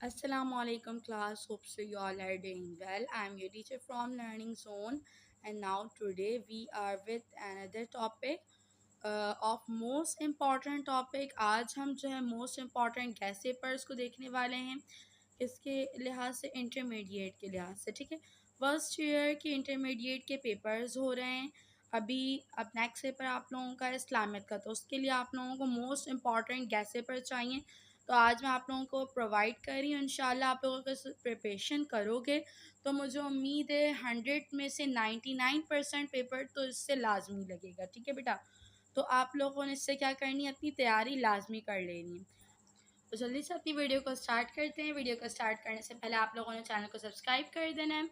Assalamualaikum class. Hope so you all are doing well. I am your teacher from Learning Zone, and now today we are with another topic of most important topic. आज हम जो है most important gas papers को देखने वाले हैं इसके लिहाज से इंटरमीडिएट के लिहाज से। ठीक है, फर्स्ट ईयर के इंटरमीडिएट के पेपर्स हो रहे हैं अभी। अब नेक्स्ट पेपर आप लोगों का है इस्लामिक का, तो उसके लिए आप लोगों को मोस्ट इम्पॉर्टेंट गैस पेपर चाहिए। तो आज मैं आप लोगों को प्रोवाइड कर रही हूँ। इंशाल्लाह आप लोगों को प्रिपरेशन करोगे तो मुझे उम्मीद है 100 में से 99% पेपर तो इससे लाजमी लगेगा। ठीक है बेटा, तो आप लोगों ने इससे क्या करनी है, अपनी तैयारी लाजमी कर लेनी है। तो जल्दी से अपनी वीडियो को स्टार्ट करते हैं। वीडियो को स्टार्ट करने से पहले आप लोगों ने चैनल को सब्सक्राइब कर देना है,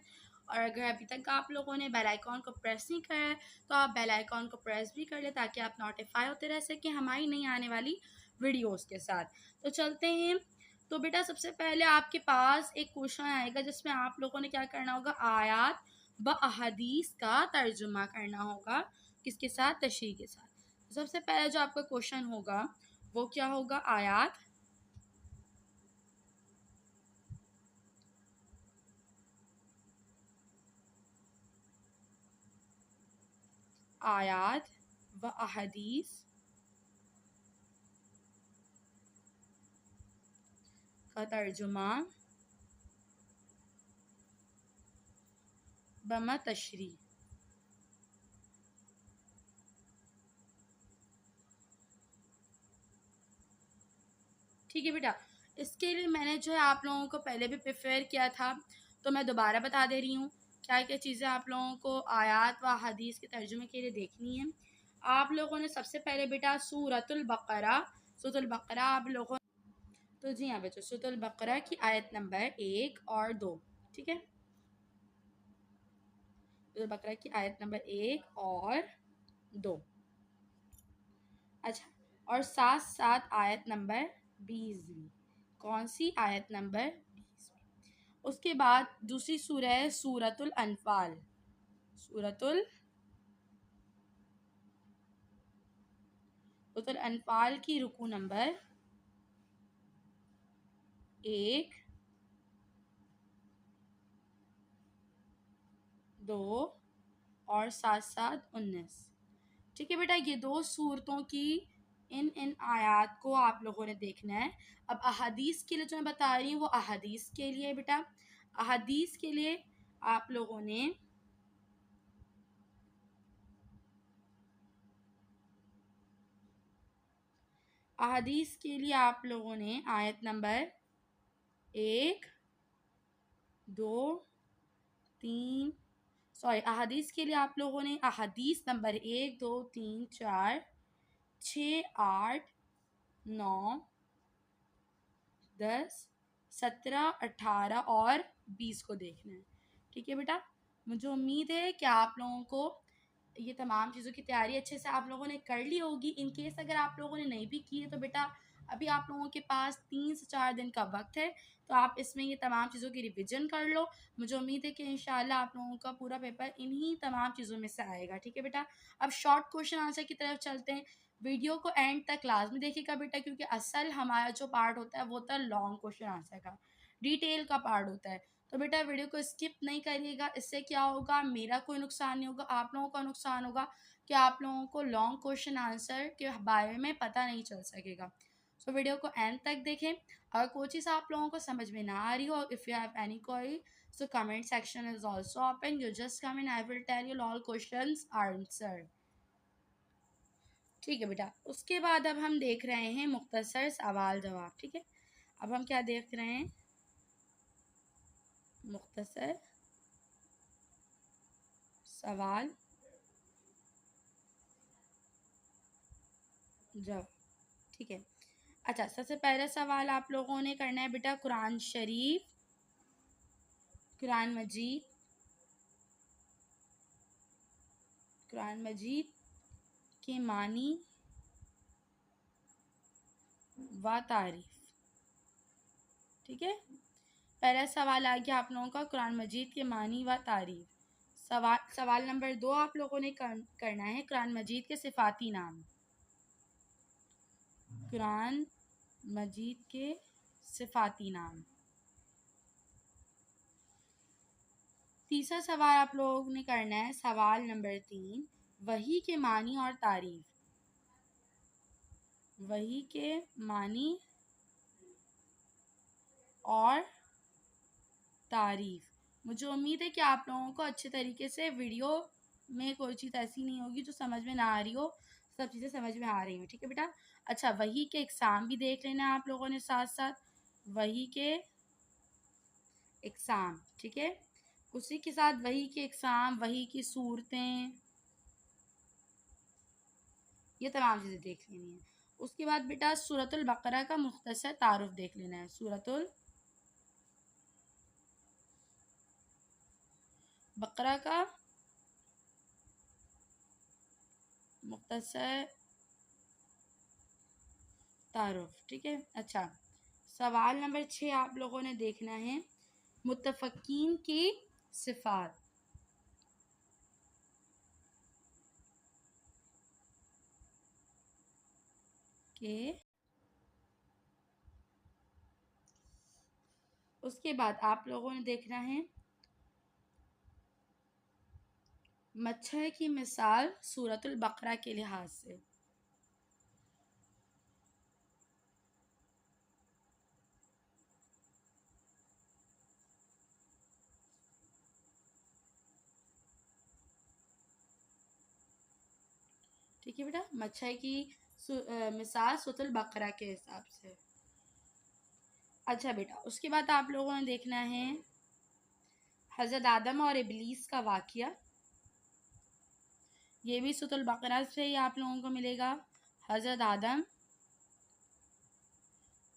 और अगर अभी तक आप लोगों ने बेल आइकॉन को प्रेस नहीं करा है तो आप बेल आइकॉन को प्रेस भी कर ले, ताकि आप नोटिफाई होते रह सकें हमारी नई आने वाली वीडियोस के साथ। तो चलते हैं। तो बेटा सबसे पहले आपके पास एक क्वेश्चन आएगा जिसमें आप लोगों ने क्या करना होगा, आयात व अहदीस का तर्जुमा करना होगा। किसके साथ? तशरीह के साथ। सबसे पहले जो आपका क्वेश्चन होगा वो क्या होगा, आयात व अहदीस का तर्जुमा बमा तशरी। ठीक है बेटा, इसके लिए मैंने जो है आप लोगों को पहले भी प्रिपेयर किया था, तो मैं दोबारा बता दे रही हूँ क्या क्या चीज़ें आप लोगों को आयात व हदीस के तर्जुमे के लिए देखनी है। आप लोगों ने सबसे पहले बेटा सूरतुल बकरा आप लोगों, तो जी हाँ बच्चों, सूरतुल बकरा की आयत नंबर 1 और 2। ठीक है, सूरतुल बकरा की आयत नंबर 1 और 2। अच्छा, और साथ साथ आयत नंबर 20 भी। कौन सी? आयत नंबर 20। उसके बाद दूसरी सूरह है सूरतुल अनफाल। सूरतुल सूरतुल अनफाल की रुकू नंबर 1, 2 और साथ साथ 19। ठीक है बेटा, ये दो सूरतों की इन आयात को आप लोगों ने देखना है। अब अहादीस के लिए जो मैं बता रही हूँ वो अहादीस के लिए बेटा। अहादीस के लिए आप लोगों ने आयत नंबर 1, 2, 3, सॉरी, अहादीस के लिए आप लोगों ने अहादीस नंबर 1, 2, 3, 4, 6, 8, 9, 10, 17, 18 और 20 को देखना है। ठीक है बेटा, मुझे उम्मीद है कि आप लोगों को ये तमाम चीज़ों की तैयारी अच्छे से आप लोगों ने कर ली होगी। इन केस अगर आप लोगों ने नहीं भी की है तो बेटा अभी आप लोगों के पास 3 से 4 दिन का वक्त है, तो आप इसमें ये तमाम चीज़ों की रिविज़न कर लो। मुझे उम्मीद है कि इंशाल्लाह आप लोगों का पूरा पेपर इन्हीं तमाम चीज़ों में से आएगा। ठीक है बेटा, अब शॉर्ट क्वेश्चन आंसर की तरफ चलते हैं। वीडियो को एंड तक लाजमी देखिएगा बेटा, क्योंकि असल हमारा जो पार्ट होता है वो होता है लॉन्ग क्वेश्चन आंसर का, डिटेल का पार्ट होता है। तो बेटा वीडियो को स्किप नहीं करिएगा। इससे क्या होगा, मेरा कोई नुकसान नहीं होगा, आप लोगों का नुकसान होगा कि आप लोगों को लॉन्ग क्वेश्चन आंसर के बारे में पता नहीं चल सकेगा। सो वीडियो को एंड तक देखें। अगर कोई चीज़ आप लोगों को समझ में ना आ रही हो, if you have any query, so comment section is also open, you just come in, I will tell you all questions answer. ठीक है बेटा, उसके बाद अब हम देख रहे हैं मुख्तसर सवाल जवाब। ठीक है, अब हम क्या देख रहे हैं, मुख्तसर सवाल जवाब। ठीक है, अच्छा सबसे पहला सवाल आप लोगों ने करना है बेटा, कुरान शरीफ, कुरान मजीद, कुरान मजीद के मानी व तारीफ। ठीक है, पहला सवाल आ गया आप लोगों का, कुरान मजीद के मानी व तारीफ। सवाल नंबर 2 आप लोगों ने करना है, कुरान मजीद के सिफाती नाम। कुरान मजीद के सिफाती नाम। तीसरा सवाल आप लोगों ने करना है, सवाल नंबर 3, वही के मानी और तारीफ। वही के मानी और तारीफ। मुझे उम्मीद है कि आप लोगों को अच्छे तरीके से वीडियो में कोई चीज़ ऐसी नहीं होगी जो समझ में ना आ रही हो, सब चीज़ें समझ में आ रही हो। ठीक है बेटा। अच्छा, वही के एग्ज़ाम भी देख लेना आप लोगों ने साथ साथ, वही के एग्ज़ाम। ठीक है, उसी के साथ वही के एग्ज़ाम, वही की सूरतें, ये तमाम चीज़ें देख लेनी है। उसके बाद बेटा सूरतुल बकरा का मुख्तसर तारुफ देख लेना है। सूरतुल बकरा का मुख्तसर तारुफ। ठीक है। अच्छा, सवाल नंबर 6 आप लोगों ने देखना है, मुत्तफ़क़ीन की सिफ़ात। के उसके बाद आप लोगों ने देखना है, मच्छर की मिसाल सूरतुल बकरा के लिहाज से। ठीक है बेटा, मच्छर की मिसाल सूरतुल बकरा के हिसाब से। अच्छा बेटा, उसके बाद आप लोगों ने देखना है हज़रत आदम और इबलीस का वाक़या। ये भी सूरतुल बकरा से ही आप लोगों को मिलेगा। हज़रत आदम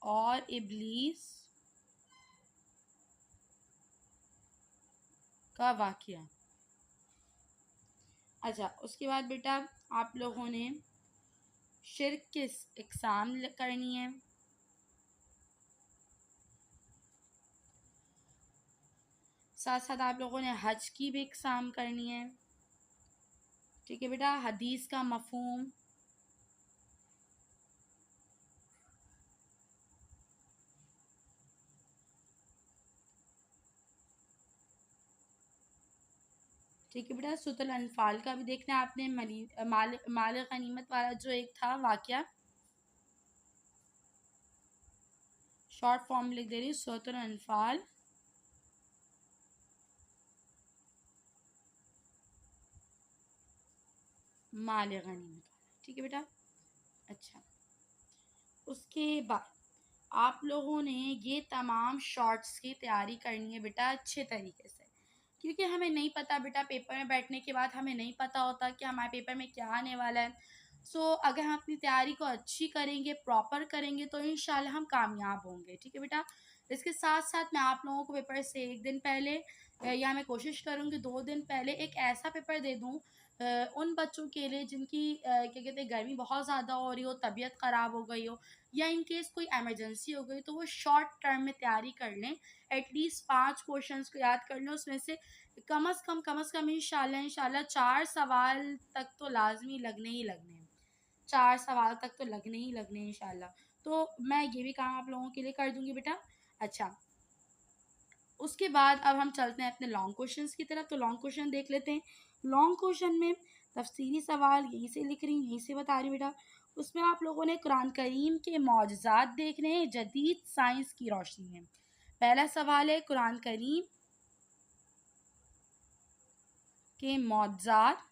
और इबलीस का वाक़या। अच्छा, उसके बाद बेटा आप लोगों ने शिर्क की इक़साम करनी है। साथ साथ आप लोगों ने हज की भी इक़साम करनी है। ठीक है बेटा, हदीस का मफ़हूम, ठीक है बेटा। सूरतुल अनफ़ाल का भी देखना है आपने। माल गनीमत वाला जो एक था वाक़या, शॉर्ट फॉर्म लिख दे रही हूँ, सूरतुल अनफ़ाल माल गनीमत। ठीक है बेटा। अच्छा, उसके बाद आप लोगों ने ये तमाम शॉर्ट्स की तैयारी करनी है बेटा अच्छे तरीके से, क्योंकि हमें नहीं पता बेटा, पेपर में बैठने के बाद हमें नहीं पता होता कि हमारे पेपर में क्या आने वाला है। सो अगर हम अपनी तैयारी को अच्छी करेंगे, प्रॉपर करेंगे, तो इंशाल्लाह हम कामयाब होंगे। ठीक है बेटा। इसके साथ साथ मैं आप लोगों को पेपर से एक दिन पहले या मैं कोशिश करूँगी 2 दिन पहले एक ऐसा पेपर दे दूँ उन बच्चों के लिए जिनकी क्या कहते हैं गर्मी बहुत ज़्यादा हो रही हो, तबीयत ख़राब हो गई हो, या इन केस कोई इमरजेंसी हो गई, तो वो शॉर्ट टर्म में तैयारी कर लें। एटलीस्ट 5 क्वेश्चंस को याद कर लें, उसमें से कम अज़ कम इंशाल्लाह 4 सवाल तक तो लाज़मी लगने ही लगने हैं। 4 सवाल तक तो लगने ही लगने हैं इंशाल्लाह। तो मैं ये भी काम आप लोगों के लिए कर दूँगी बेटा। अच्छा, उसके बाद अब हम चलते हैं अपने लॉन्ग क्वेश्चंस की तरफ। तो लॉन्ग क्वेश्चन देख लेते हैं। लॉन्ग क्वेश्चन में तफसीली सवाल यहीं से लिख रही हूँ, यहीं से बता रही हूँ बेटा। उसमें आप लोगों ने कुरान करीम के मौजज़ात देखने हैं जदीद साइंस की रोशनी में। पहला सवाल है, कुरान करीम के मौजज़ात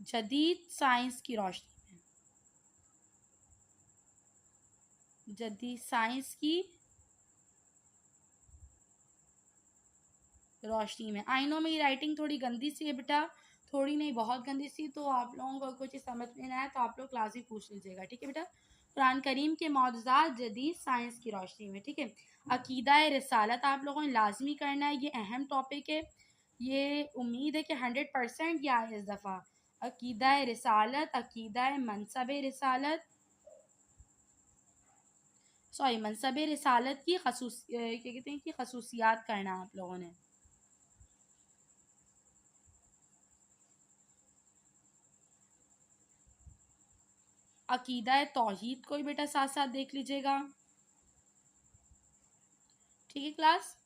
जदीद साइंस की रोशनी में। जदीद साइंस की रोशनी में। आई नो मेरी राइटिंग थोड़ी गंदी सी है बेटा, थोड़ी नहीं बहुत गंदी सी, तो आप लोगों को कुछ समझ में ना आए तो आप लोग क्लास में पूछ लीजिएगा। ठीक है बेटा। कुरान करीम के मौजूदात जदीद साइंस की रोशनी में। ठीक है। अकीदा रिसालत आप लोगों ने लाजमी करना है, ये अहम टॉपिक है। ये उम्मीद है कि 100% ये आए इस दफ़ा। अकीदा रिसालत, अकीदा मनसब रिसालत, सॉरी मनसब रिसालत की क्या कहते हैं कि खसूसियात करना आप लोगों ने। अकीदा तौहीद को भी बेटा साथ साथ देख लीजिएगा। ठीक है क्लास।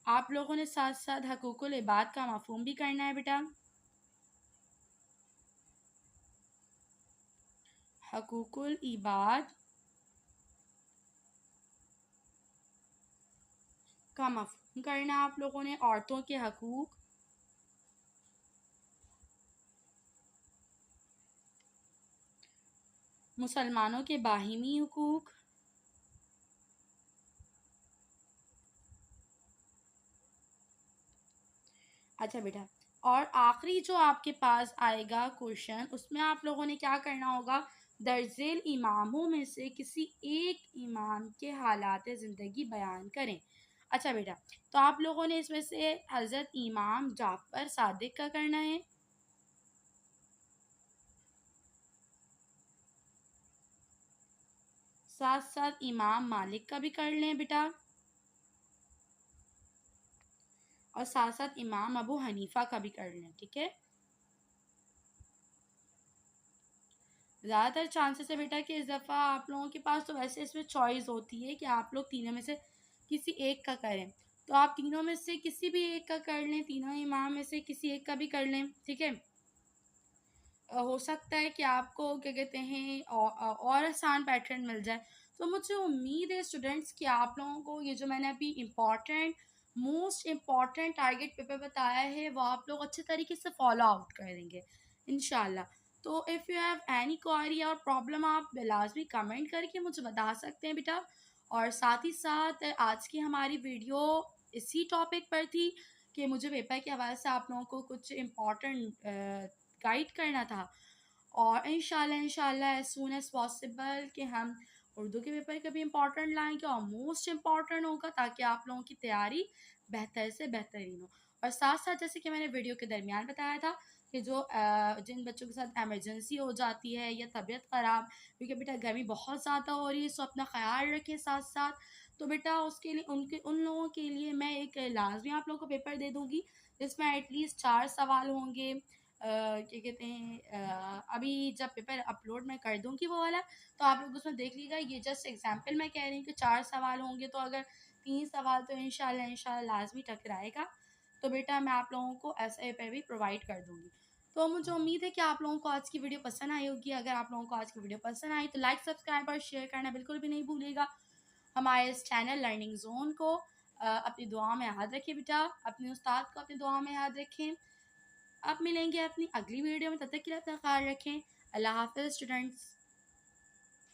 आप लोगों ने साथ साथ हकूकुल इबाद का मफहूम भी करना है बेटा। हकूकुल इबाद का मफहूम करना है आप लोगों ने। औरतों के हकूक, मुसलमानों के बाहिमी हुकूक, अच्छा बेटा। और आखिरी जो आपके पास आएगा क्वेश्चन, उसमें आप लोगों ने क्या करना होगा, दर्जेल इमामों में से किसी एक इमाम के हालात ज़िंदगी बयान करें। अच्छा बेटा, तो आप लोगों ने इसमें से हज़रत इमाम जाफ़र सादिक का करना है, साथ साथ इमाम मालिक का भी कर लें बेटा, और साथ साथ इमाम अबू हनीफ़ा का भी कर लें, ठीक है। ज़्यादातर चांसेस है बेटा कि इस दफ़ा आप लोगों के पास तो वैसे इसमें चॉइस होती है कि आप लोग तीनों में से किसी एक का करें, तो आप तीनों में से किसी भी एक का कर लें, तीनों इमाम में से किसी एक का भी कर लें, ठीक है। हो सकता है कि आपको क्या कहते हैं और आसान पैटर्न मिल जाए। तो मुझे उम्मीद है स्टूडेंट्स कि आप लोगों को ये जो मैंने अभी important most important target paper बताया है वो आप लोग अच्छे तरीके से फॉलो आउट करेंगे इंशाल्लाह। तो इफ़ यू हैव एनी क्वारी और प्रॉब्लम आप लाजमी कमेंट करके मुझे बता सकते हैं बेटा। और साथ ही साथ आज की हमारी वीडियो इसी टॉपिक पर थी कि मुझे पेपर के हवाले से आप लोगों को कुछ इम्पॉर्टेंट गाइड करना था। और इंशाल्लाह एज सून एज़ पॉसिबल कि हम उर्दू के पेपर का भी इम्पोर्टेंट लाएंगे और मोस्ट इम्पॉर्टेंट होगा, ताकि आप लोगों की तैयारी बेहतर से बेहतरीन हो। और साथ साथ जैसे कि मैंने वीडियो के दरमियान बताया था कि जो जिन बच्चों के साथ एमरजेंसी हो जाती है या तबीयत ख़राब, क्योंकि बेटा गर्मी बहुत ज़्यादा हो रही है, सो अपना ख़्याल रखें साथ साथ। तो बेटा उसके लिए उनके उन लोगों के लिए मैं एक लाजमी आप लोगों को पेपर दे दूँगी, जिसमें एटलीस्ट 4 सवाल होंगे। क्या कहते हैं, अभी जब पेपर अपलोड मैं कर दूँगी वो वाला, तो आप लोग उसमें देख लीजिएगा। ये जस्ट एग्जांपल मैं कह रही हूँ कि 4 सवाल होंगे, तो अगर 3 सवाल तो इंशाल्लाह लाज़मी टकराएगा। तो बेटा मैं आप लोगों को ऐसा पेपर भी प्रोवाइड कर दूँगी। तो मुझे उम्मीद है कि आप लोगों को आज की वीडियो पसंद आई होगी। अगर आप लोगों को आज की वीडियो पसंद आई तो लाइक, सब्सक्राइब और शेयर करना बिल्कुल भी नहीं भूलिएगा। हमारे इस चैनल लर्निंग ज़ोन को अपनी दुआ में याद रखें बेटा, अपने उस्ताद को अपनी दुआ में याद रखें। अब मिलेंगे अपनी अगली वीडियो में, तब तक के लिए अपना ख्याल रखें। अल्लाह हाफ़िज़ स्टूडेंट्स।